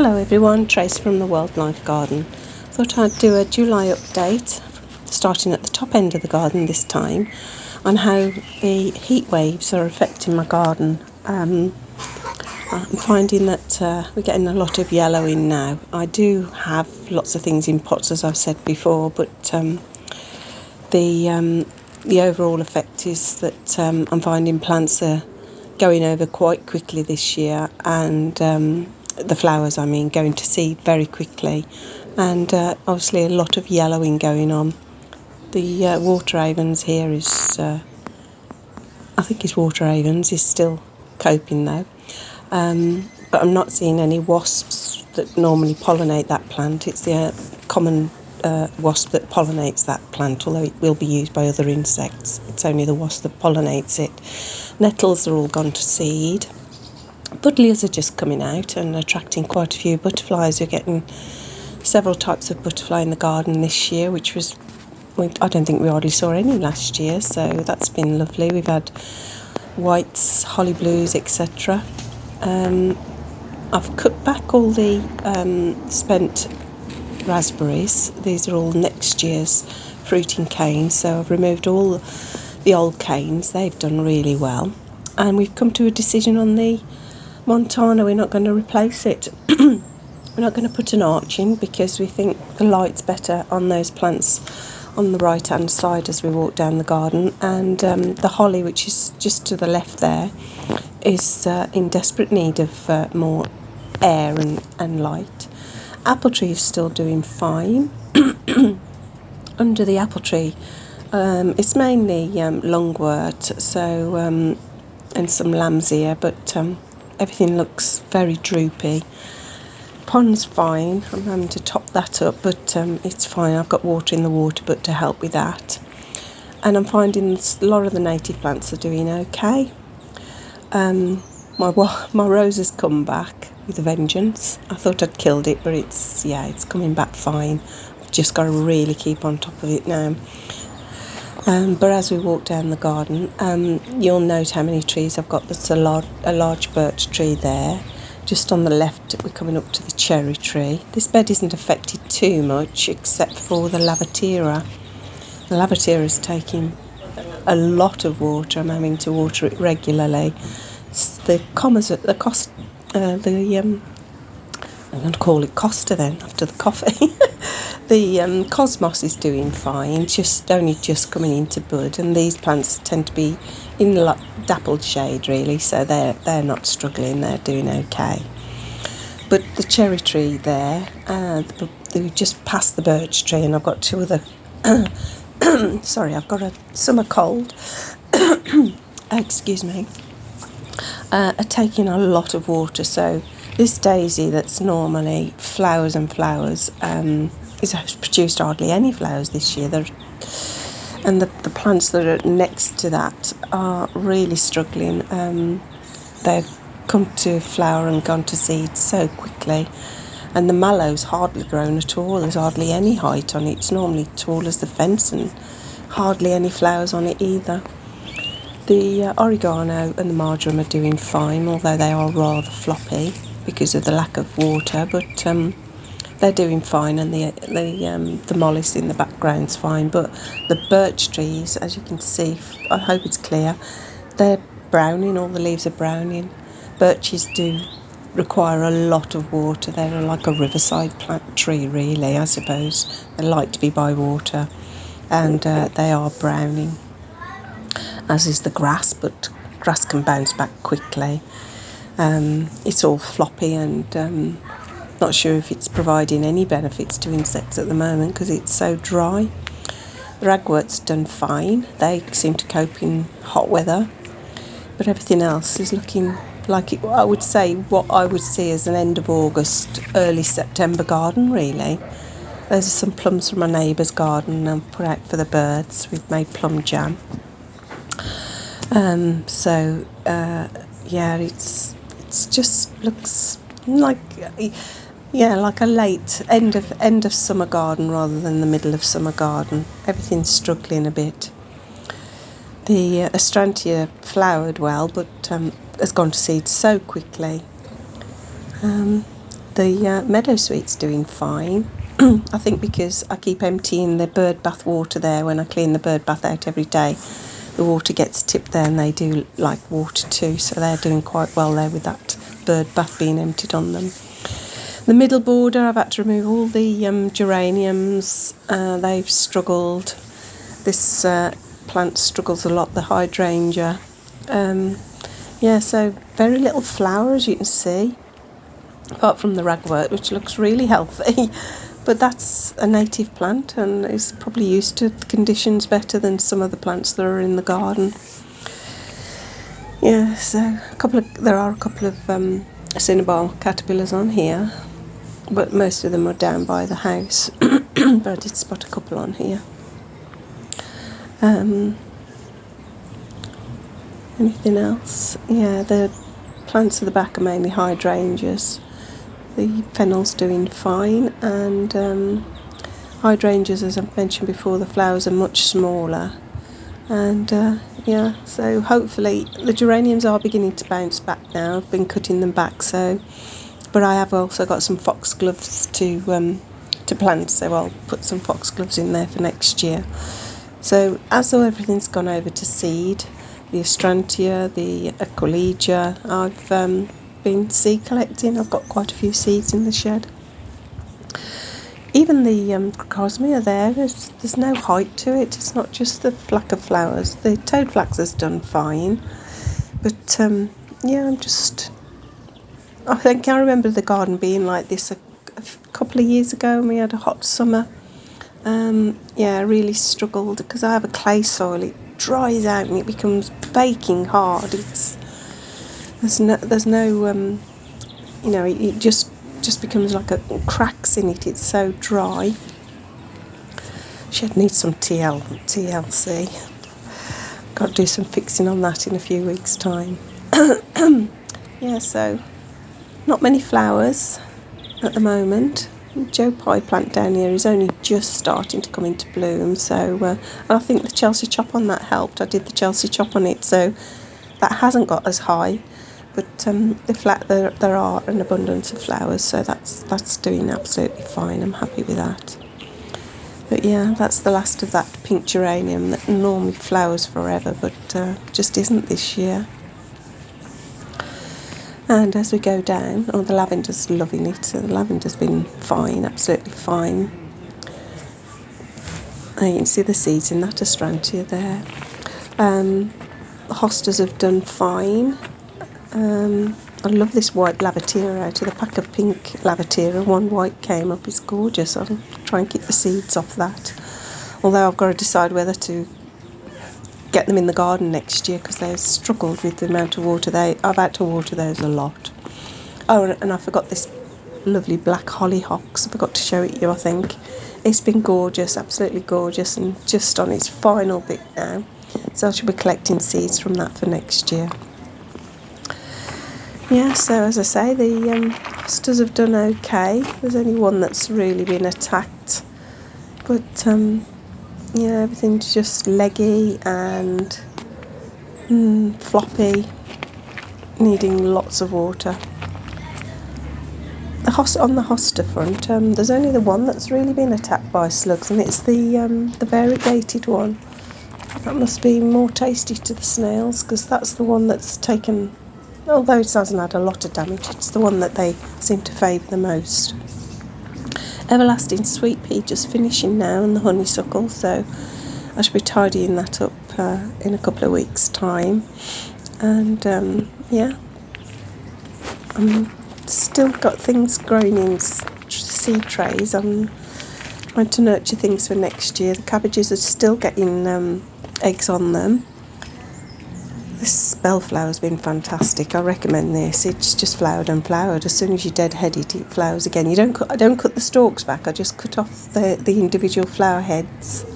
Hello everyone, Trace from the Wildlife Garden. Thought I'd do a July update, starting at the top end of the garden this time, on how the heat waves are affecting my garden. I'm finding that we're getting a lot of yellowing now. I do have lots of things in pots, as I've said before, but the overall effect is that I'm finding plants are going over quite quickly this year, and the flowers, going to seed very quickly, and obviously a lot of yellowing going on. The water havens here is, I think it's water havens, is still coping though, but I'm not seeing any wasps that normally pollinate that plant. It's the common wasp that pollinates that plant, although it will be used by other insects. It's only the wasp that pollinates it. Nettles are all gone to seed. Buddleias are just coming out and attracting quite a few butterflies. We're getting several types of butterfly in the garden this year, which was, I don't think we hardly saw any last year, so that's been lovely. We've had whites, holly blues, etc. I've cut back all the spent raspberries. These are all next year's fruiting canes, so I've removed all the old canes. They've done really well, and we've come to a decision on the Montana. We're not going to replace it. We're not going to put an arch in because we think the light's better on those plants on the right hand side as we walk down the garden, and the holly, which is just to the left there, is in desperate need of more air and light. Apple tree is still doing fine. Under the apple tree, it's mainly lungwort, so and some lamb's ear, but everything looks very droopy. Pond's fine. I'm having to top that up, but it's fine. I've got water in the water butt to help with that, and I'm finding a lot of the native plants are doing okay. My rose has come back with a vengeance. I thought I'd killed it, but it's coming back fine. I've just got to really keep on top of it now. But as we walk down the garden, you'll note how many trees I've got. There's a large birch tree there. Just on the left, we're coming up to the cherry tree. This bed isn't affected too much, except for the lavatera. The lavatera is taking a lot of water. I'm having to water it regularly. The commas at the cost, I'm going to call it Costa then, after the coffee. The cosmos is doing fine, only just coming into bud, and these plants tend to be in dappled shade really, so they're not struggling, they're doing okay. But the cherry tree there, we've just passed the birch tree, and I've got two other sorry, I've got a summer cold. Excuse me. Are taking a lot of water, so this daisy that's normally flowers and flowers has produced hardly any flowers this year. And the plants that are next to that are really struggling. They've come to flower and gone to seed so quickly, and the mallow's hardly grown at all. There's hardly any height on it. It's normally tall as the fence, and hardly any flowers on it either. The oregano and the marjoram are doing fine, although they are rather floppy because of the lack of water, but they're doing fine, and the mollis in the background's fine. But the birch trees, as you can see, I hope it's clear, they're browning. All the leaves are browning. Birches do require a lot of water. They're like a riverside plant tree really, I suppose. They like to be by water, and they are browning, as is the grass, but grass can bounce back quickly. It's all floppy, and not sure if it's providing any benefits to insects at the moment because it's so dry. The ragwort's done fine. They seem to cope in hot weather, but everything else is looking like I would say what I would see as an end of August, early September garden really. Those are some plums from my neighbour's garden I've put out for the birds. We've made plum jam. It's just looks like like a late end of summer garden rather than the middle of summer garden. Everything's struggling a bit. The astrantia flowered well, but has gone to seed so quickly. the meadow sweet's doing fine. I think because I keep emptying the bird bath water there when I clean the bird bath out every day. The water gets tipped there and they do like water too, so they're doing quite well there with that bird bath being emptied on them. The middle border, I've had to remove all the geraniums. They've struggled. This plant struggles a lot, the hydrangea. So very little flower, as you can see, apart from the ragwort, which looks really healthy. But that's a native plant and is probably used to the conditions better than some of the plants that are in the garden. Yeah, so there are a couple of cinnamon caterpillars on here, but most of them are down by the house. But I did spot a couple on here. Anything else? Yeah, the plants at the back are mainly hydrangeas. The fennel's doing fine, and hydrangeas, as I've mentioned before, the flowers are much smaller. And so hopefully the geraniums are beginning to bounce back now. I've been cutting them back, but I have also got some foxgloves to plant, so I'll put some foxgloves in there for next year. So as though everything's gone over to seed, the astrantia, the equilegia, I've been seed collecting. I've got quite a few seeds in the shed. Even the crocosmia there's no height to it. It's not just the lack of flowers. The toad flax has done fine, but I think I remember the garden being like this a couple of years ago, and we had a hot summer. I really struggled because I have a clay soil. It dries out and it becomes baking hard. There's no it just becomes like cracks in it. It's so dry. Shed needs some TLC. Got to do some fixing on that in a few weeks' time. So not many flowers at the moment. Joe Pye plant down here is only just starting to come into bloom, so I think the Chelsea chop on that helped. I did the Chelsea chop on it, so that hasn't got as high, but there are an abundance of flowers, so that's doing absolutely fine. I'm happy with that. But yeah, that's the last of that pink geranium that normally flowers forever, but just isn't this year. And as we go down, the lavender's loving it. So the lavender's been fine, absolutely fine. You can see the seeds in that astrantia there. The hostas have done fine. I love this white lavatera out of the pack of pink lavatera. One white came up, it's gorgeous. I'll try and keep the seeds off that. Although I've got to decide whether to get them in the garden next year because they've struggled with the amount of water. I've had to water those a lot. Oh, and I forgot this lovely black hollyhocks. I forgot to show it you, I think. It's been gorgeous, absolutely gorgeous, and just on its final bit now. So I should be collecting seeds from that for next year. Yeah, so as I say, the hostas have done okay. There's only one that's really been attacked, but everything's just leggy and floppy, needing lots of water. On the hosta front, there's only the one that's really been attacked by slugs, and it's the variegated one. That must be more tasty to the snails, because that's the one that's taken, although it hasn't had a lot of damage, it's the one that they seem to favour the most. Everlasting sweet pea just finishing now, and the honeysuckle, so I should be tidying that up in a couple of weeks' time. And I'm still got things growing in seed trays. I'm trying to nurture things for next year. The cabbages are still getting eggs on them. This bellflower's been fantastic. I recommend this. It's just flowered and flowered. As soon as you deadhead it, it flowers again. I don't cut the stalks back. I just cut off the individual flower heads.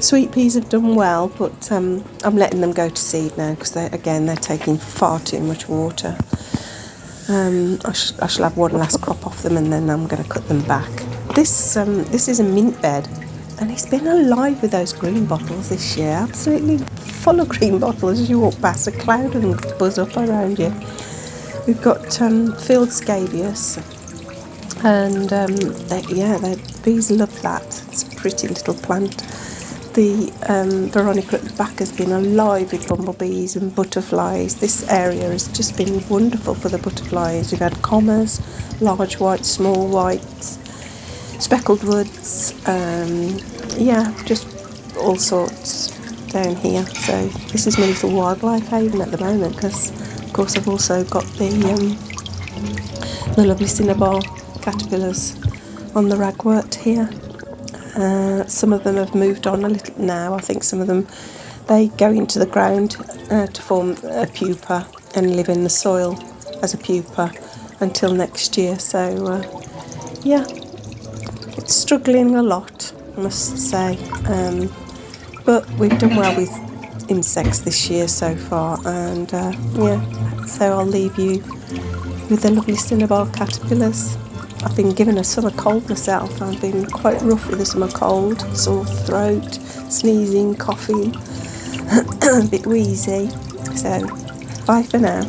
Sweet peas have done well, but I'm letting them go to seed now because they're taking far too much water. I shall have one last crop off them, and then I'm going to cut them back. This is a mint bed, and it's been alive with those green bottles this year. Absolutely full of green bottles. As you walk past, a cloud of them buzz up around you. We've got field scabious, and the bees love that. It's a pretty little plant. The Veronica at the back has been alive with bumblebees and butterflies. This area has just been wonderful for the butterflies. We've had commas, large whites, small whites, speckled woods, just all sorts down here. So this is my little wildlife haven at the moment, because of course I've also got the lovely cinnabar caterpillars on the ragwort here. Some of them have moved on a little now. I think some of them, they go into the ground to form a pupa and live in the soil as a pupa until next year. So it's struggling a lot, I must say, but we've done well with insects this year so far, and so I'll leave you with the lovely cinnabar caterpillars. I've been given a summer cold myself. I've been quite rough with the summer cold, sore throat, sneezing, coughing, a bit wheezy. So bye for now.